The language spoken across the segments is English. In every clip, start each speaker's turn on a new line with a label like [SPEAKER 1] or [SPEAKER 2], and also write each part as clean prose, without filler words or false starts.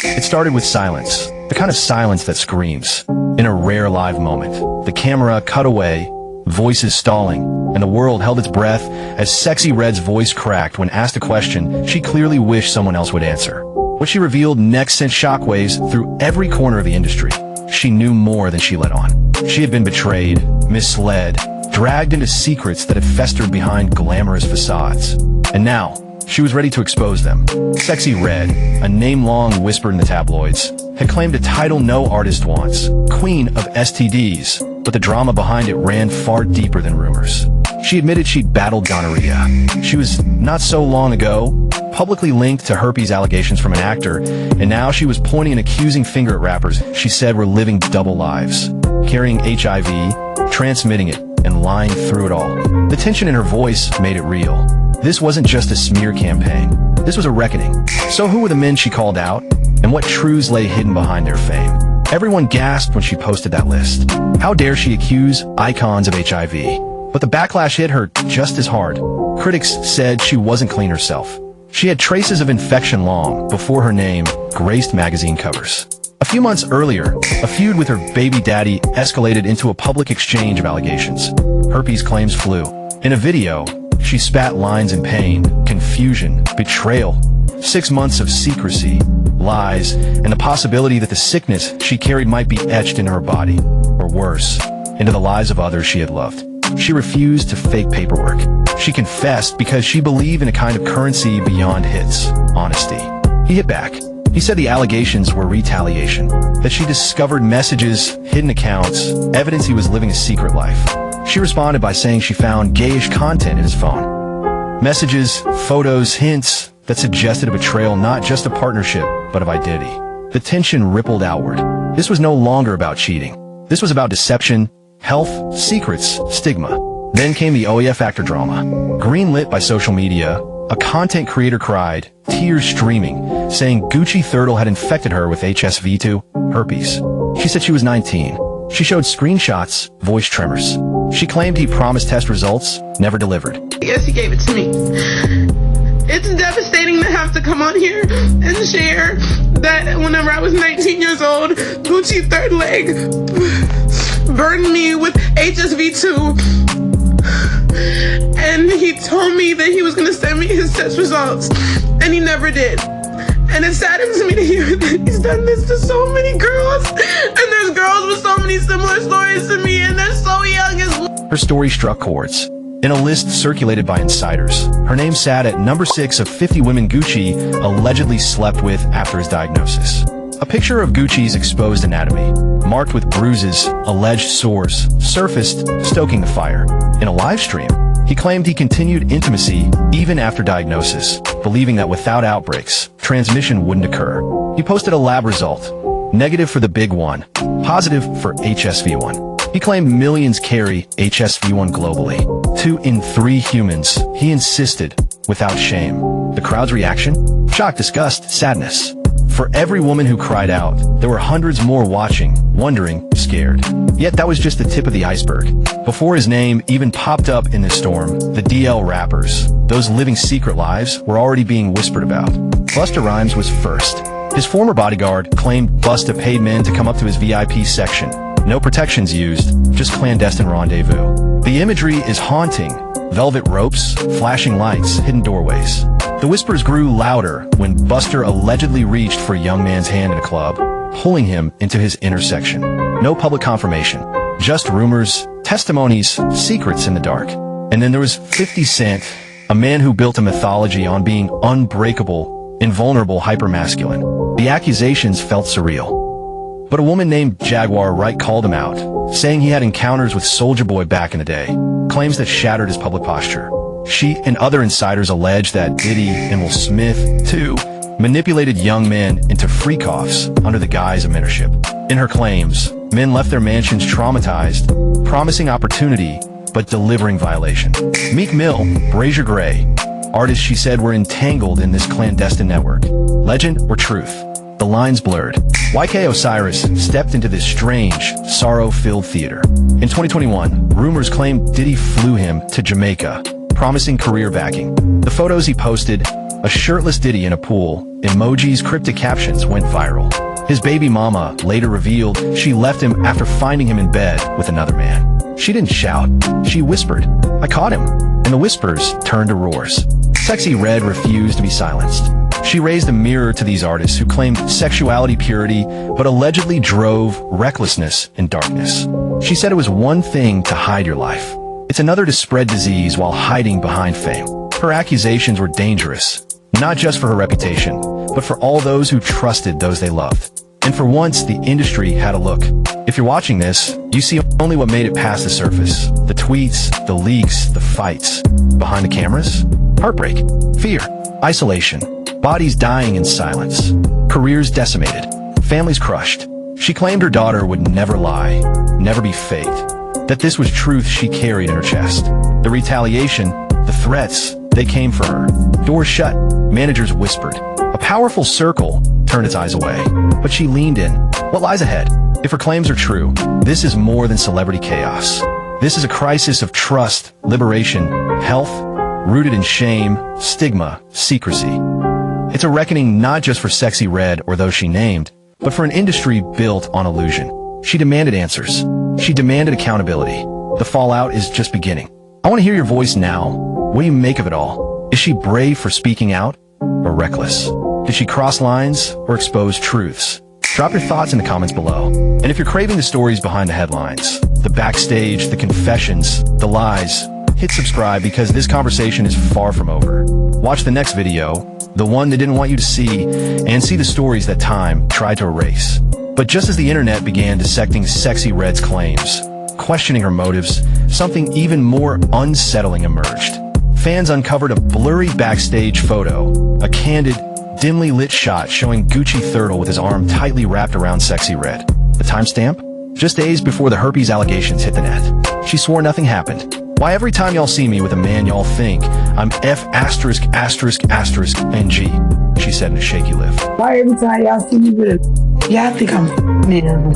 [SPEAKER 1] It started with silence, the kind of silence that screams. In a rare live moment, the camera cut away, voices stalling, and the world held its breath as Sexyy Red's voice cracked when asked a question she clearly wished someone else would answer. What she revealed next sent shockwaves through every corner of the industry. She knew more than she let on. She had been betrayed, misled, dragged into secrets that had festered behind glamorous facades. And now, she was ready to expose them. Sexyy Red, a name long whispered in the tabloids, had claimed a title no artist wants, Queen of STDs, but the drama behind it ran far deeper than rumors. She admitted she'd battled gonorrhea. She was, not so long ago, publicly linked to herpes allegations from an actor, and now she was pointing an accusing finger at rappers she said were living double lives, carrying HIV, transmitting it, and lying through it all. The tension in her voice made it real. This wasn't just a smear campaign. This was a reckoning. So who were the men she called out, and what truths lay hidden behind their fame? Everyone gasped when she posted that list. How dare she accuse icons of HIV? But the backlash hit her just as hard. Critics said she wasn't clean herself. She had traces of infection long before her name graced magazine covers. A few months earlier, a feud with her baby daddy escalated into a public exchange of allegations. Herpes claims flew. In a video, she spat lines in pain, confusion, betrayal, 6 months of secrecy, lies, and the possibility that the sickness she carried might be etched into her body, or worse, into the lives of others she had loved. She refused to fake paperwork. She confessed because she believed in a kind of currency beyond hits, honesty. He hit back. He said the allegations were retaliation, that she discovered messages, hidden accounts, evidence he was living a secret life. She responded by saying she found gayish content in his phone. Messages, photos, hints that suggested a betrayal, not just of partnership, but of identity. The tension rippled outward. This was no longer about cheating. This was about deception, health, secrets, stigma. Then came the OEF actor drama. Greenlit by social media, a content creator cried, tears streaming, saying Gucci Thurtle had infected her with HSV2, herpes. She said she was 19. She showed screenshots, voice tremors. She claimed he promised test results, never delivered.
[SPEAKER 2] Yes, he gave it to me. It's devastating to have to come on here and share that whenever I was 19 years old, Gucci third leg burned me with HSV2. And he told me that he was going to send me his test results, and he never did. And it saddens me to hear that he's done this to so many girls, and there's girls with so many similar stories to me, and they're so young as well.
[SPEAKER 1] Her story struck chords. In a list circulated by insiders, her name sat at number 6 of 50 women Gucci allegedly slept with after his diagnosis. A picture of Gucci's exposed anatomy, marked with bruises, alleged sores, surfaced, stoking the fire. In a live stream, he claimed he continued intimacy even after diagnosis, believing that without outbreaks, transmission wouldn't occur. He posted a lab result, negative for the big one, positive for HSV1. He claimed millions carry HSV1 globally. 2 in 3 humans, he insisted, without shame. The crowd's reaction? Shock, disgust, sadness. For every woman who cried out, there were hundreds more watching, wondering, scared. Yet that was just the tip of the iceberg. Before his name even popped up in the storm, the DL rappers, those living secret lives, were already being whispered about. Busta Rhymes was first. His former bodyguard claimed Busta paid men to come up to his VIP section. No protections used, just clandestine rendezvous. The imagery is haunting. Velvet ropes, flashing lights, hidden doorways. The whispers grew louder when Buster allegedly reached for a young man's hand in a club, pulling him into his intersection. No public confirmation, just rumors, testimonies, secrets in the dark. And then there was 50 Cent, a man who built a mythology on being unbreakable, invulnerable, hypermasculine. The accusations felt surreal. But a woman named Jaguar Wright called him out, saying he had encounters with Soulja Boy back in the day, claims that shattered his public posture. She and other insiders allege that Diddy and Will Smith, too, manipulated young men into freak-offs under the guise of mentorship. In her claims, men left their mansions traumatized, promising opportunity, but delivering violation. Meek Mill, Brazier Gray, artists she said were entangled in this clandestine network. Legend or truth? The lines blurred. YK Osiris stepped into this strange, sorrow-filled theater. In 2021, rumors claimed Diddy flew him to Jamaica, promising career backing. The photos he posted, A shirtless Diddy in a pool, emojis, cryptic captions went viral. His baby mama later revealed she left him after finding him in bed with another man. She didn't shout, she whispered, "I caught him," and the whispers turned to roars. Sexyy Red refused to be silenced. She raised a mirror to these artists who claimed sexuality purity, but allegedly drove recklessness and darkness. She said it was one thing to hide your life. It's another to spread disease while hiding behind fame. Her accusations were dangerous, not just for her reputation, but for all those who trusted those they loved. And for once, the industry had a look. If you're watching this, you see only what made it past the surface. The tweets, the leaks, the fights. Behind the cameras? Heartbreak, fear, isolation, bodies dying in silence, careers decimated, families crushed. She claimed her daughter would never lie, never be faked, that this was truth she carried in her chest. The retaliation, the threats, they came for her. Doors shut, managers whispered. A powerful circle turned its eyes away, but she leaned in. What lies ahead? If her claims are true, this is more than celebrity chaos. This is a crisis of trust, liberation, health, rooted in shame, stigma, secrecy. It's a reckoning not just for Sexyy Red or those she named, but for an industry built on illusion. She demanded answers. She demanded accountability. The fallout is just beginning. I want to hear your voice now. What do you make of it all? Is she brave for speaking out or reckless? Did she cross lines or expose truths? Drop your thoughts in the comments below. And if you're craving the stories behind the headlines, the backstage, the confessions, the lies, hit subscribe because this conversation is far from over. Watch the next video, the one they didn't want you to see, and see the stories that time tried to erase. But just as the internet began dissecting Sexyy Red's claims, questioning her motives, something even more unsettling emerged. Fans uncovered a blurry backstage photo, a candid, dimly lit shot showing Gucci Thurtle with his arm tightly wrapped around Sexyy Red. The timestamp? Just days before the herpes allegations hit the net. She swore nothing happened. Why every time y'all see me with a man y'all think I'm F******NG, she said in a shaky lift.
[SPEAKER 3] Why every time y'all see me with a... Y'all think I'm miserable.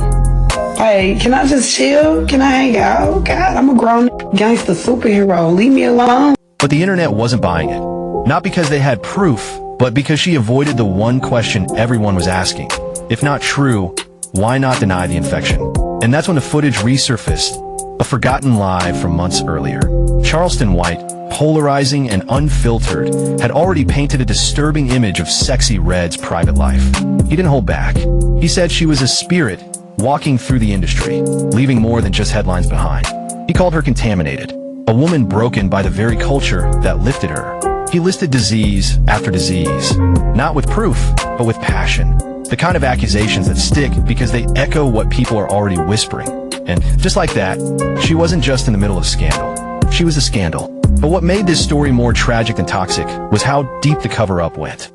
[SPEAKER 3] Hey, can I just chill? Can I hang out? God, I'm a grown gangster superhero. Leave me alone.
[SPEAKER 1] But the internet wasn't buying it. Not because they had proof, but because she avoided the one question everyone was asking. If not true, why not deny the infection? And that's when the footage resurfaced. A forgotten lie from months earlier. Charleston White, polarizing and unfiltered, had already painted a disturbing image of Sexyy Red's private life. He didn't hold back. He said she was a spirit walking through the industry, leaving more than just headlines behind. He called her contaminated, a woman broken by the very culture that lifted her. He listed disease after disease, not with proof, but with passion. The kind of accusations that stick because they echo what people are already whispering. And just like that, she wasn't just in the middle of scandal. She was a scandal. But what made this story more tragic than toxic was how deep the cover-up went.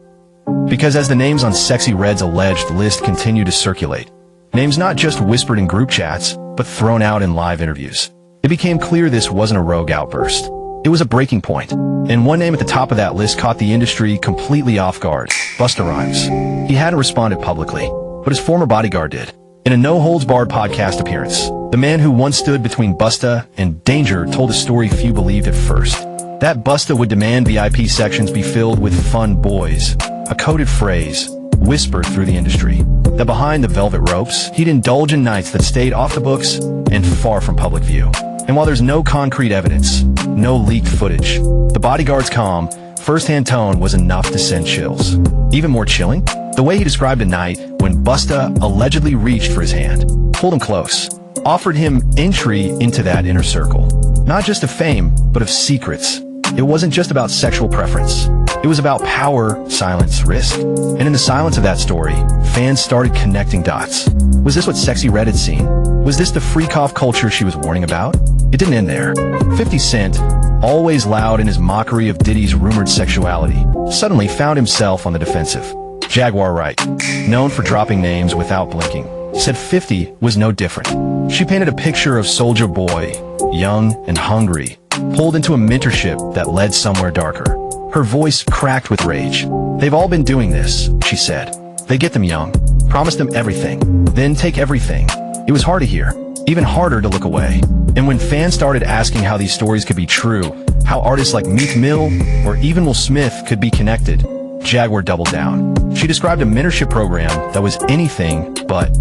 [SPEAKER 1] Because as the names on Sexyy Red's alleged list continued to circulate, names not just whispered in group chats, but thrown out in live interviews, it became clear this wasn't a rogue outburst. It was a breaking point. And one name at the top of that list caught the industry completely off guard. Busta Rhymes. He hadn't responded publicly, but his former bodyguard did. In a no-holds-barred podcast appearance, the man who once stood between Busta and danger told a story few believed at first. That Busta would demand VIP sections be filled with fun boys, a coded phrase, whispered through the industry. That behind the velvet ropes, he'd indulge in nights that stayed off the books and far from public view. And while there's no concrete evidence, no leaked footage, the bodyguard's calm, first-hand tone was enough to send chills. Even more chilling? The way he described a night when Busta allegedly reached for his hand, pulled him close, offered him entry into that inner circle. Not just of fame, but of secrets. It wasn't just about sexual preference. It was about power, silence, risk. And in the silence of that story, fans started connecting dots. Was this what Sexyy Red had seen? Was this the freak-off culture she was warning about? It didn't end there. 50 Cent, always loud in his mockery of Diddy's rumored sexuality, suddenly found himself on the defensive. Jaguar Wright, known for dropping names without blinking, said 50 was no different. She painted a picture of Soulja Boy, young and hungry, pulled into a mentorship that led somewhere darker. Her voice cracked with rage. They've all been doing this, she said. They get them young, promise them everything, then take everything. It was hard to hear, even harder to look away. And when fans started asking how these stories could be true, how artists like Meek Mill or even Will Smith could be connected, Jaguar doubled down. She described a mentorship program that was anything but.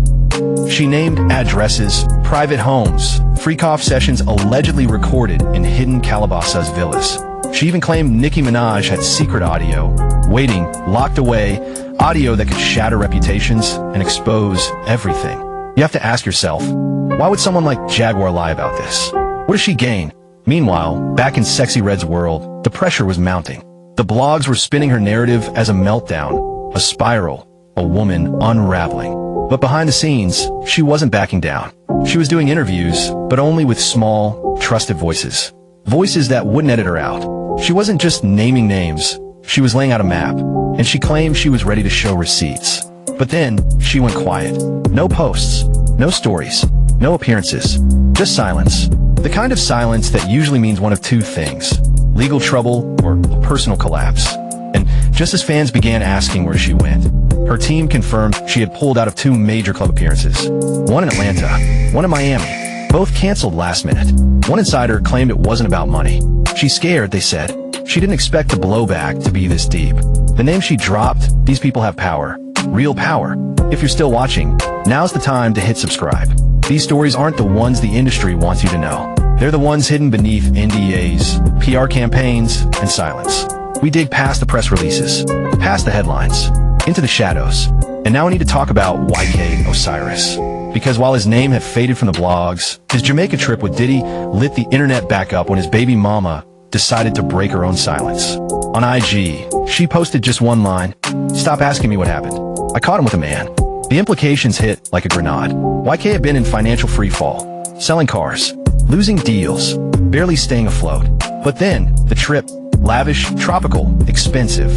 [SPEAKER 1] She named addresses, private homes, freak-off sessions allegedly recorded in hidden Calabasas villas. She even claimed Nicki Minaj had secret audio, waiting, locked away, audio that could shatter reputations and expose everything. You have to ask yourself, why would someone like Jaguar lie about this? What does she gain? Meanwhile, back in Sexyy Red's world, the pressure was mounting. The blogs were spinning her narrative as a meltdown, a spiral, a woman unraveling. But behind the scenes, she wasn't backing down. She was doing interviews, but only with small, trusted voices. Voices that wouldn't edit her out. She wasn't just naming names. She was laying out a map, and she claimed she was ready to show receipts. But then, she went quiet. No posts, no stories, no appearances, just silence. The kind of silence that usually means one of two things: legal trouble or personal collapse. And just as fans began asking where she went, her team confirmed she had pulled out of 2 major club appearances. One in Atlanta, one in Miami, both canceled last minute. One insider claimed it wasn't about money. She's scared, they said. She didn't expect the blowback to be this deep. The name she dropped, these people have power. Real power. If you're still watching, now's the time to hit subscribe. These stories aren't the ones the industry wants you to know. They're the ones hidden beneath NDAs, PR campaigns, and silence. We dig past the press releases, past the headlines, into the shadows. And now we need to talk about YK Osiris. Because while his name had faded from the blogs, his Jamaica trip with Diddy lit the internet back up when his baby mama decided to break her own silence. On IG, she posted just one line: "Stop asking me what happened. I caught him with a man." The implications hit like a grenade. YK had been in financial freefall, selling cars, losing deals, barely staying afloat. But then, the trip, lavish, tropical, expensive.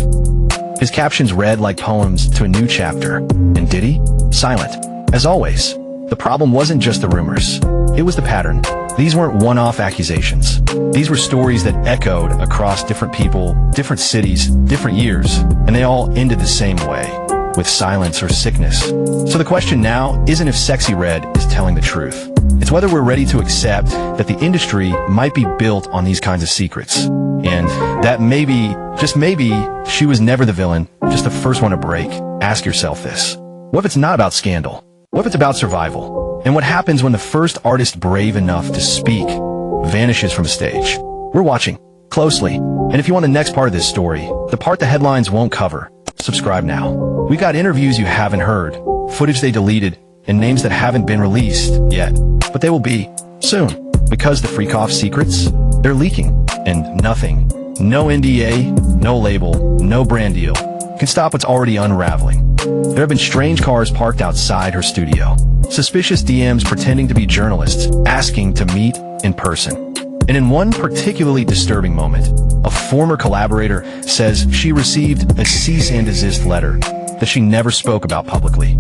[SPEAKER 1] His captions read like poems to a new chapter. And Diddy? Silent. As always. The problem wasn't just the rumors. It was the pattern. These weren't one-off accusations. These were stories that echoed across different people, different cities, different years, and they all ended the same way, with silence or sickness. So the question now isn't if Sexyy Red is telling the truth. It's whether we're ready to accept that the industry might be built on these kinds of secrets. And that maybe, just maybe, she was never the villain, just the first one to break. Ask yourself this. What if it's not about scandal? What if it's about survival? And what happens when the first artist brave enough to speak vanishes from stage? We're watching closely. And if you want the next part of this story, the part the headlines won't cover, subscribe now. We got interviews you haven't heard, footage they deleted, and names that haven't been released yet. But they will be soon. Because the freak-off secrets, they're leaking. And nothing, no NDA, no label, no brand deal, can stop what's already unraveling. There have been strange cars parked outside her studio. Suspicious DMs pretending to be journalists, asking to meet in person. And in one particularly disturbing moment, a former collaborator says she received a cease and desist letter that she never spoke about publicly.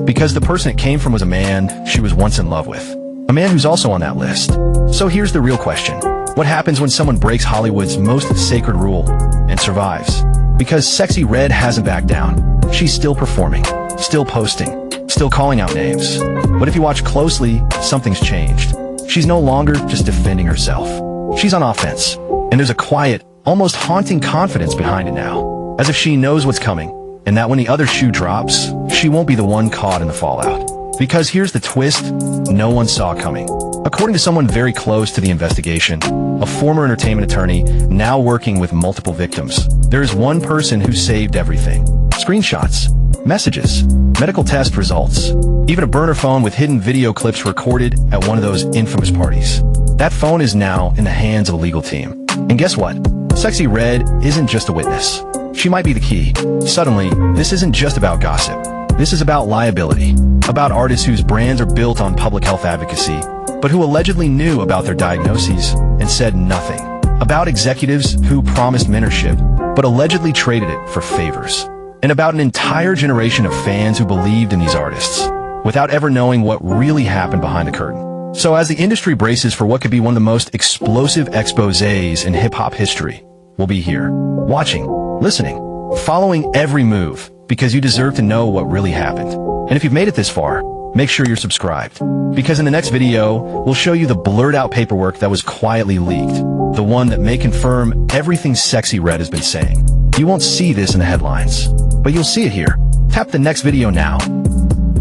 [SPEAKER 1] Because the person it came from was a man she was once in love with. A man who's also on that list. So here's the real question. What happens when someone breaks Hollywood's most sacred rule and survives? Because Sexyy Red hasn't backed down. She's still performing, still posting, still calling out names. But if you watch closely, something's changed. She's no longer just defending herself. She's on offense. And there's a quiet, almost haunting confidence behind it now. As if she knows what's coming, and that when the other shoe drops, she won't be the one caught in the fallout. Because here's the twist no one saw coming. According to someone very close to the investigation, a former entertainment attorney now working with multiple victims, there is one person who saved everything. Screenshots, messages, medical test results, even a burner phone with hidden video clips recorded at one of those infamous parties. That phone is now in the hands of a legal team. And guess what? Sexyy Red isn't just a witness. She might be the key. Suddenly, this isn't just about gossip. This is about liability, about artists whose brands are built on public health advocacy, but who allegedly knew about their diagnoses and said nothing, about executives who promised mentorship, but allegedly traded it for favors, and about an entire generation of fans who believed in these artists, without ever knowing what really happened behind the curtain. So as the industry braces for what could be one of the most explosive exposés in hip-hop history, we'll be here, watching, listening, following every move, because you deserve to know what really happened. And if you've made it this far, make sure you're subscribed. Because in the next video, we'll show you the blurred out paperwork that was quietly leaked. The one that may confirm everything Sexyy Red has been saying. You won't see this in the headlines, but you'll see it here. Tap the next video now,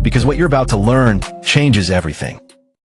[SPEAKER 1] because what you're about to learn changes everything.